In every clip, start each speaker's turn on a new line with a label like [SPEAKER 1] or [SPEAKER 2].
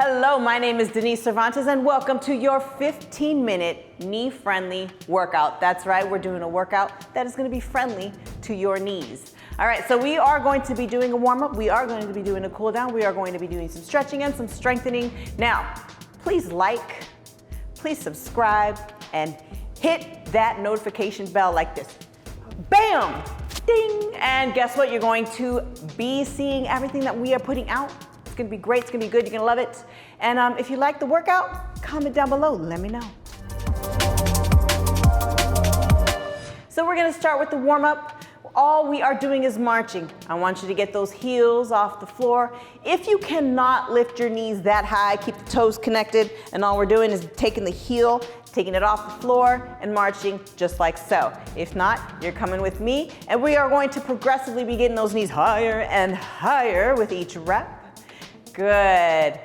[SPEAKER 1] Hello, my name is Denise Cervantes and welcome to your 15-minute knee-friendly workout. That's right, we're doing a workout that is going to be friendly to your knees. All right, so we are going to be doing a warm-up. We are going to be doing a cool-down. We are going to be doing some stretching and some strengthening. Now, please like, please subscribe, and hit that notification bell like this. Bam! Ding! And guess what? You're going to be seeing everything that we are putting out. It's gonna be great, it's gonna be good, you're gonna love it. And if you like the workout, comment down below, let me know. So we're gonna start with the warm-up. All we are doing is marching. I want you to get those heels off the floor. If you cannot lift your knees that high, keep the toes connected, and all we're doing is taking the heel, taking it off the floor, and marching just like so. If not, you're coming with me, and we are going to progressively be getting those knees higher and higher with each rep. Good.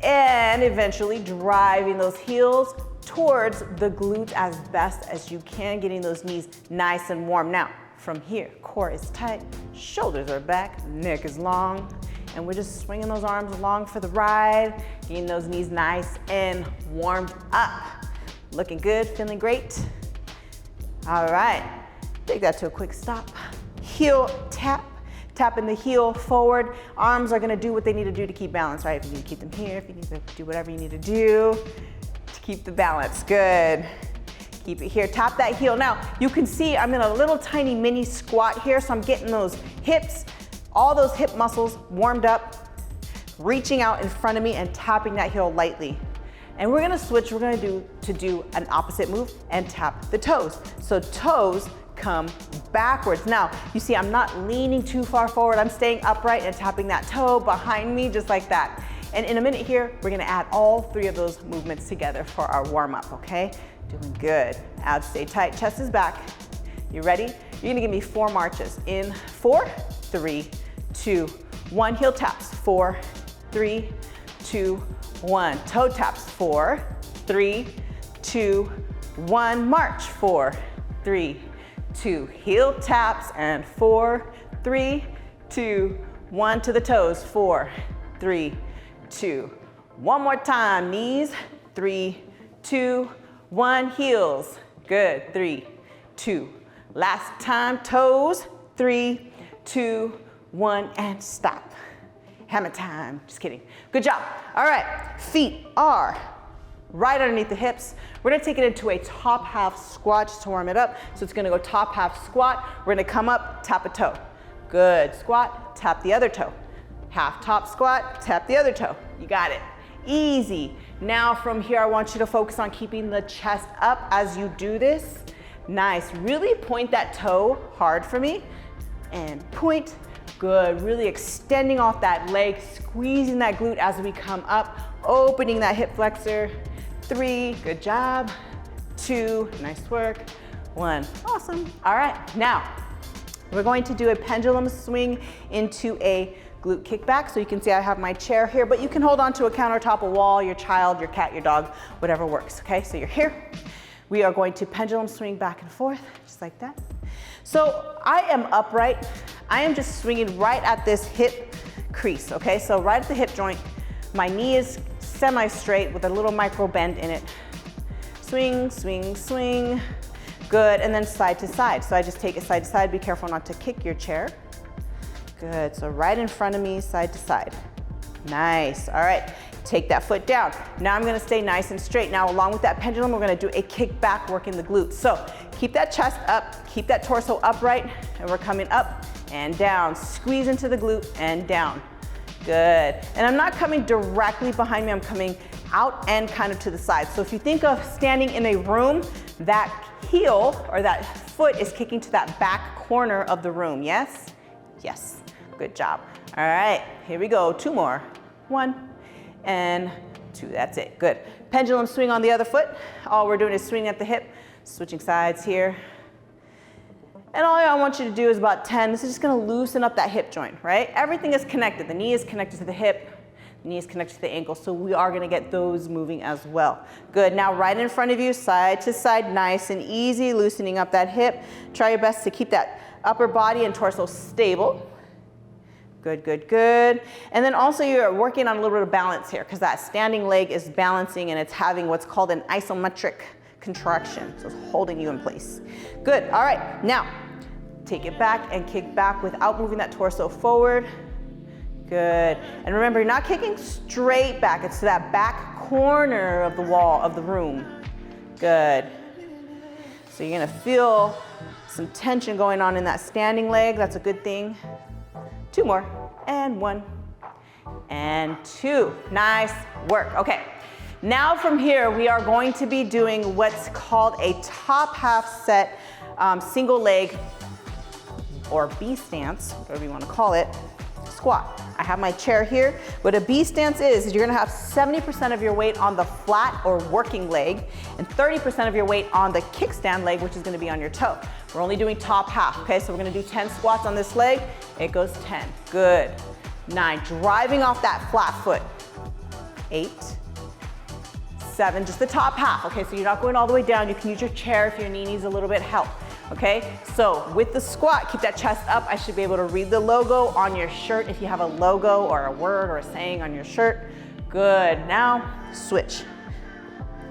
[SPEAKER 1] And eventually driving those heels towards the glutes as best as you can, getting those knees nice and warm. Now, from here, core is tight, shoulders are back, neck is long, and we're just swinging those arms along for the ride, getting those knees nice and warmed up. Looking good, feeling great. All right, take that to a quick stop. Heel tap. Tapping the heel forward. Arms are gonna do what they need to do to keep balance, right? If you need to keep them here, if you need to do whatever you need to do to keep the balance. Good. Keep it here, tap that heel. Now, you can see I'm in a little tiny mini squat here, so I'm getting those hips, all those hip muscles warmed up, reaching out in front of me and tapping that heel lightly. And we're gonna switch, we're gonna do an opposite move and tap the toes. So toes come backwards. Now, you see I'm not leaning too far forward. I'm staying upright and tapping that toe behind me just like that. And in a minute here, we're gonna add all three of those movements together for our warm-up, okay? Doing good. Abs stay tight, chest is back. You ready? You're gonna give me 4 marches. In 4, 3, 2, 1. Heel taps. 4, 3, 2, 1. Toe taps. 4, 3, 2, 1. March. 4, 3, 2. Heel taps and 4, 3, 2, 1 to the toes. 4, 3, 2. One more time. Knees. 3, 2, 1. Heels. Good. 3, 2. Last time. Toes. 3, 2, 1, and stop. Hammer time. Just kidding. Good job. All right. Feet are right underneath the hips. We're gonna take it into a top half squat just to warm it up. So it's gonna go top half squat. We're gonna come up, tap a toe. Good. Squat, tap the other toe. Half top squat, tap the other toe. You got it. Easy. Now from here, I want you to focus on keeping the chest up as you do this. Nice. Really point that toe hard for me. And point. Good. Really extending off that leg, squeezing that glute as we come up, opening that hip flexor. 3, good job. 2, nice work. 1, awesome. All right, now we're going to do a pendulum swing into a glute kickback. So you can see I have my chair here, but you can hold on to a countertop, a wall, your child, your cat, your dog, whatever works, okay? So you're here. We are going to pendulum swing back and forth, just like that. So I am upright. I am just swinging right at this hip crease, okay? So right at the hip joint, my knee is semi-straight with a little micro bend in it. Swing, swing, swing. Good, and then side to side. So I just take it side to side. Be careful not to kick your chair. Good, so right in front of me, side to side. Nice, all right. Take that foot down. Now I'm gonna stay nice and straight. Now along with that pendulum, we're gonna do a kick back, working the glutes. So keep that chest up, keep that torso upright, and we're coming up and down. Squeeze into the glute and down. Good. And I'm not coming directly behind me, I'm coming out and kind of to the side. So if you think of standing in a room, that heel or that foot is kicking to that back corner of the room, yes? Yes, good job. All right, here we go, 2 more. 1 and 2, that's it, good. Pendulum swing on the other foot. All we're doing is swinging at the hip, switching sides here. And all I want you to do is about 10. This is just gonna loosen up that hip joint, right? Everything is connected. The knee is connected to the hip, the knee is connected to the ankle, so we are gonna get those moving as well. Good, now right in front of you, side to side, nice and easy, loosening up that hip. Try your best to keep that upper body and torso stable. Good, good, good. And then also you're working on a little bit of balance here because that standing leg is balancing and it's having what's called an isometric contraction. So it's holding you in place. Good, all right. Now, take it back and kick back without moving that torso forward. Good. And remember, you're not kicking straight back. It's to that back corner of the wall of the room. Good. So you're gonna feel some tension going on in that standing leg. That's a good thing. 2 more, and 1, and 2. Nice work. Okay, now from here, we are going to be doing what's called a top half set single leg or B stance, whatever you want to call it, squat. I have my chair here. What a B stance is you're gonna have 70% of your weight on the flat or working leg and 30% of your weight on the kickstand leg, which is gonna be on your toe. We're only doing top half, okay? So we're gonna do 10 squats on this leg. It goes 10, good. 9, driving off that flat foot. 8, 7, just the top half, okay? So you're not going all the way down. You can use your chair if your knee needs a little bit of help. Okay, so with the squat, keep that chest up. I should be able to read the logo on your shirt if you have a logo or a word or a saying on your shirt. Good, now switch.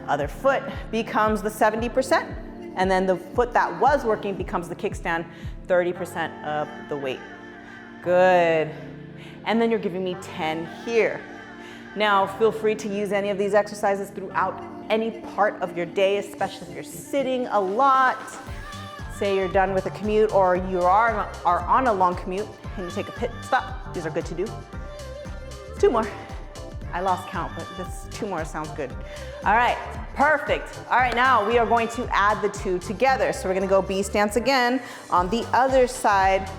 [SPEAKER 1] Other foot becomes the 70%, and then the foot that was working becomes the kickstand, 30% of the weight. Good, and then you're giving me 10 here. Now, feel free to use any of these exercises throughout any part of your day, especially if you're sitting a lot. Say you're done with a commute or you are on a long commute and you take a pit stop. These are good to do. 2 more. I lost count, but this 2 more sounds good. All right, perfect. All right, now we are going to add the 2 together. So we're gonna go B stance again on the other side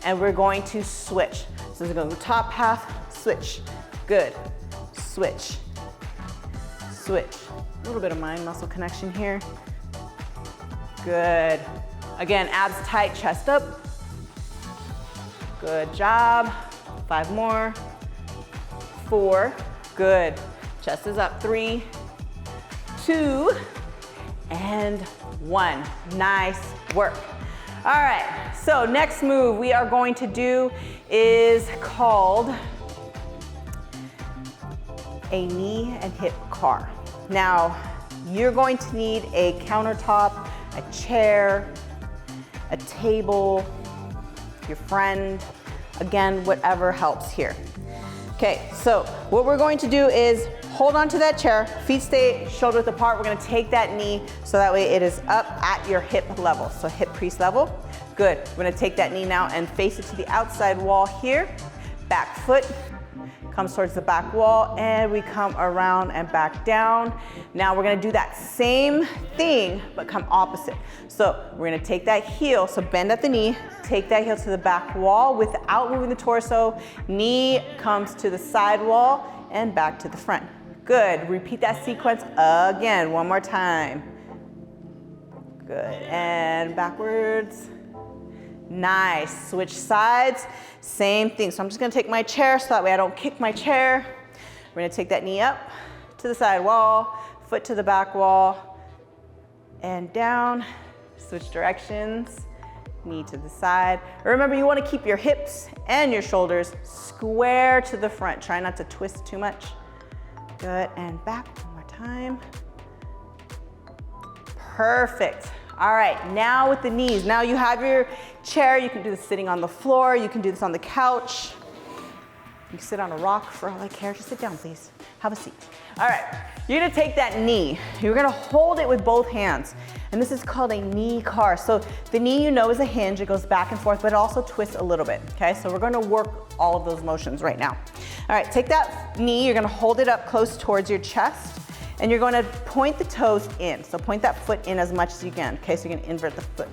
[SPEAKER 1] and we're going to switch. So we're gonna go top half, switch. Good, switch, switch. A little bit of mind muscle connection here. Good. Again, abs tight, chest up. Good job. 5 more. 4, good. Chest is up. 3, 2, and 1. Nice work. All right, so next move we are going to do is called a knee and hip car. Now, you're going to need a countertop, a chair, a table, your friend, again, whatever helps here. Okay, so what we're going to do is hold on to that chair, feet stay shoulder width apart. We're gonna take that knee so that way it is up at your hip level, so hip crease level. Good, we're gonna take that knee now and face it to the outside wall here. Back foot comes towards the back wall and we come around and back down. Now we're gonna do that same thing, but come opposite. So we're gonna take that heel, so bend at the knee, take that heel to the back wall without moving the torso. Knee comes to the side wall and back to the front. Good, repeat that sequence again, 1 more time. Good, and backwards. Nice, switch sides, same thing. So I'm just gonna take my chair so that way I don't kick my chair. We're gonna take that knee up to the side wall, foot to the back wall, and down. Switch directions, knee to the side. Remember, you wanna keep your hips and your shoulders square to the front. Try not to twist too much. Good, and back 1 more time. Perfect. All right, now with the knees. Now you have your chair. You can do this sitting on the floor. You can do this on the couch. You can sit on a rock for all I care. Just sit down, please. Have a seat. All right, you're gonna take that knee. You're gonna hold it with both hands. And this is called a knee car. So the knee, you know, is a hinge. It goes back and forth, but it also twists a little bit, okay? So we're gonna work all of those motions right now. All right, take that knee. You're gonna hold it up close towards your chest. And you're going to point the toes in. So point that foot in as much as you can. Okay, so you're going to invert the foot.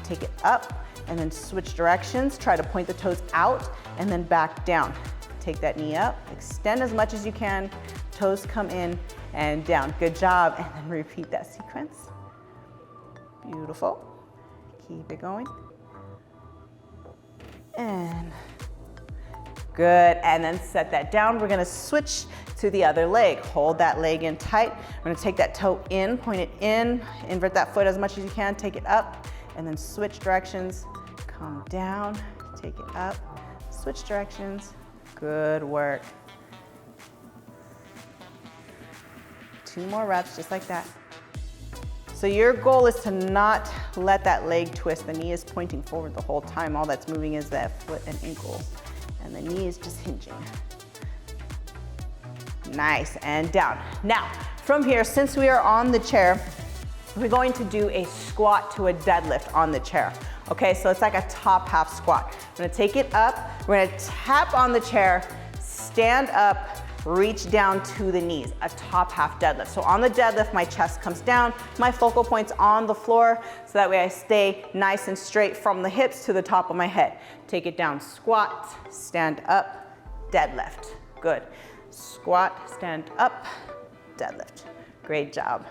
[SPEAKER 1] Take it up and then switch directions. Try to point the toes out and then back down. Take that knee up, extend as much as you can. Toes come in and down. Good job. And then repeat that sequence. Beautiful. Keep it going. And good. And then set that down. We're going to switch to the other leg. Hold that leg in tight. We're gonna take that toe in, point it in, invert that foot as much as you can, take it up, and then switch directions. Come down, take it up, Switch directions. Good work. 2 more reps, just like that. So your goal is to not let that leg twist. The knee is pointing forward the whole time. All that's moving is that foot and ankle. And the knee is just hinging. Nice, and down. Now, from here, since we are on the chair, we're going to do a squat to a deadlift on the chair. Okay, so it's like a top half squat. I'm gonna take it up, we're gonna tap on the chair, stand up, reach down to the knees, a top half deadlift. So on the deadlift, my chest comes down, my focal point's on the floor, so that way I stay nice and straight from the hips to the top of my head. Take it down, squat, stand up, deadlift. Good. Squat, stand up, deadlift. Great job.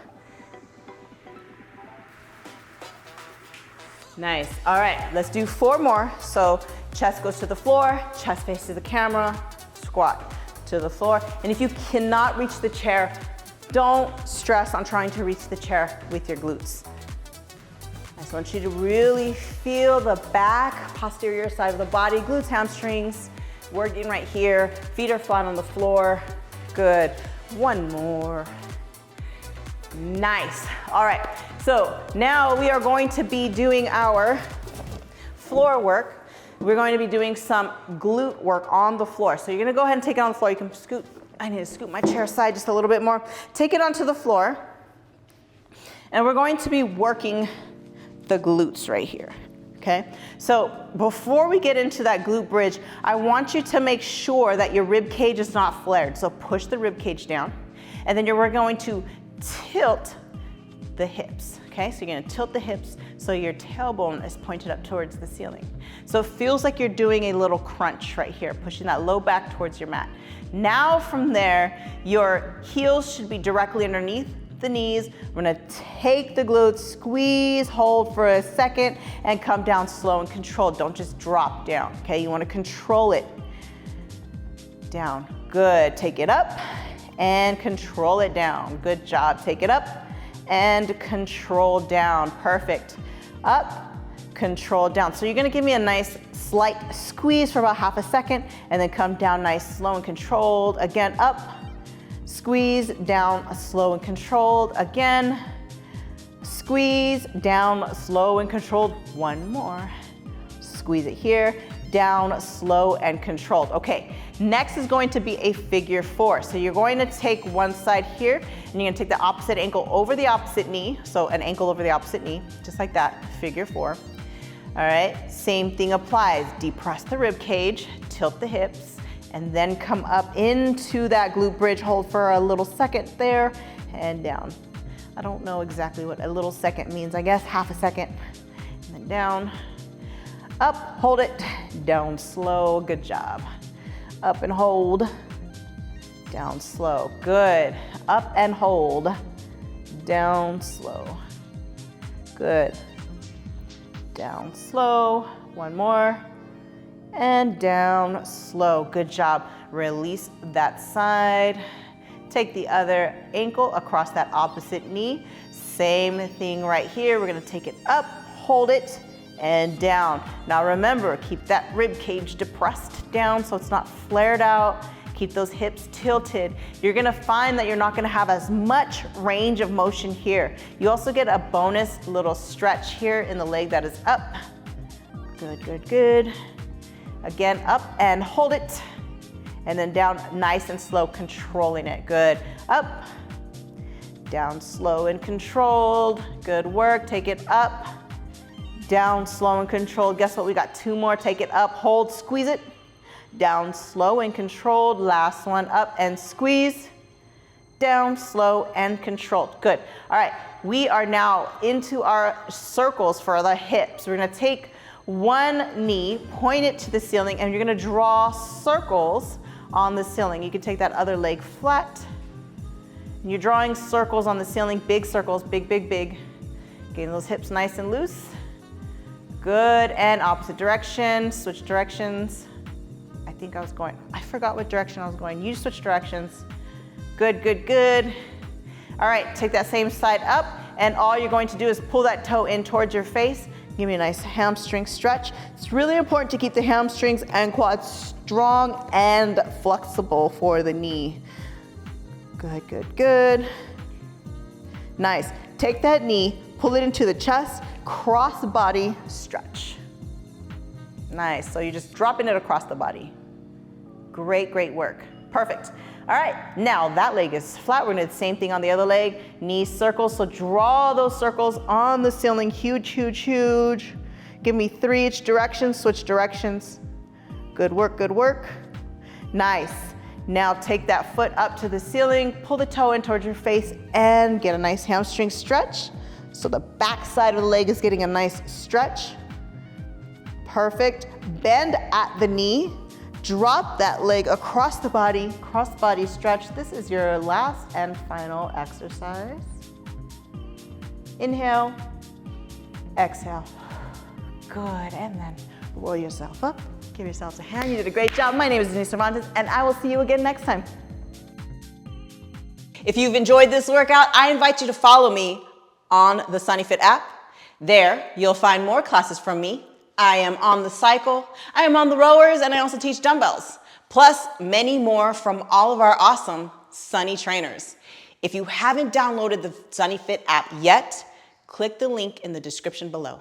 [SPEAKER 1] Nice. All right, let's do 4 more. So chest goes to the floor, chest faces the camera, squat to the floor. And if you cannot reach the chair, don't stress on trying to reach the chair with your glutes. I just want you to really feel the back, posterior side of the body, glutes, hamstrings, working right here. Feet are flat on the floor. Good. 1 more. Nice. All right, so now we are going to be doing our floor work. We're going to be doing some glute work on the floor. So you're gonna go ahead and take it on the floor. You can scoot, I need to scoot my chair aside just a little bit more. Take it onto the floor. And we're going to be working the glutes right here, okay? So before we get into that glute bridge, I want you to make sure that your rib cage is not flared. So push the rib cage down, and then we're going to tilt the hips, okay? So you're gonna tilt the hips so your tailbone is pointed up towards the ceiling. So it feels like you're doing a little crunch right here, pushing that low back towards your mat. Now from there, your heels should be directly underneath the knees. We're gonna take the glutes, squeeze, hold for a second, and come down slow and controlled. Don't just drop down, okay? You wanna control it. Down, good. Take it up and control it down. Good job. Take it up and control down. Perfect. Up, control down. So you're gonna give me a nice slight squeeze for about half a second, and then come down nice, slow and controlled. Again, up, squeeze, down, slow and controlled. Again, squeeze, down, slow and controlled. 1 more. Squeeze it here, down, slow and controlled. Okay, next is going to be a figure 4. So you're going to take one side here, and you're gonna take the opposite ankle over the opposite knee. So an ankle over the opposite knee, just like that, figure 4. All right, same thing applies. Depress the rib cage, tilt the hips, and then come up into that glute bridge. Hold for a little second there, and down. I don't know exactly what a little second means. I guess half a second, and then down. Up, hold it, down slow, good job. Up and hold, down slow, good. Up and hold, down slow, good. Down slow, 1 more, and down slow, good job. Release that side. Take the other ankle across that opposite knee. Same thing right here. We're gonna take it up, hold it, and down. Now remember, keep that rib cage depressed down so it's not flared out. Keep those hips tilted. You're gonna find that you're not gonna have as much range of motion here. You also get a bonus little stretch here in the leg that is up. Good, good, good. Again, up and hold it. And then down nice and slow, controlling it. Good. Up, down slow and controlled. Good work. Take it up, down slow and controlled. Guess what? We got 2 more. Take it up, hold, squeeze it. Down slow and controlled. Last one, up and squeeze. Down slow and controlled. Good. All right, we are now into our circles for the hips. We're gonna take one knee, point it to the ceiling, and you're gonna draw circles on the ceiling. You can take that other leg flat. And you're drawing circles on the ceiling, big circles, big, big, big. Getting those hips nice and loose. Good, and opposite direction, switch directions. I forgot what direction I was going. You switch directions. Good, good, good. All right, take that same side up, and all you're going to do is pull that toe in towards your face, Give me a nice hamstring stretch. It's really important to keep the hamstrings and quads strong and flexible for the knee. Good, good, good. Nice. Take that knee, pull it into the chest, cross body stretch. Nice. So you're just dropping it across the body. Great, great work. Perfect. All right, now that leg is flat. We're gonna do the same thing on the other leg. Knee circles, so draw those circles on the ceiling. Huge, huge, huge. Give me 3 each direction, switch directions. Good work, good work. Nice. Now take that foot up to the ceiling, pull the toe in towards your face, and get a nice hamstring stretch. So the back side of the leg is getting a nice stretch. Perfect. Bend at the knee. Drop that leg across the body, cross body stretch. This is your last and final exercise. Inhale, exhale. Good, and then roll yourself up. Give yourselves a hand. You did a great job. My name is Denise Cervantes, and I will see you again next time. If you've enjoyed this workout, I invite you to follow me on the SunnyFit app. There, you'll find more classes from me. I am on the cycle, I am on the rowers, and I also teach dumbbells, plus many more from all of our awesome Sunny trainers. If you haven't downloaded the SunnyFit app yet, click the link in the description below.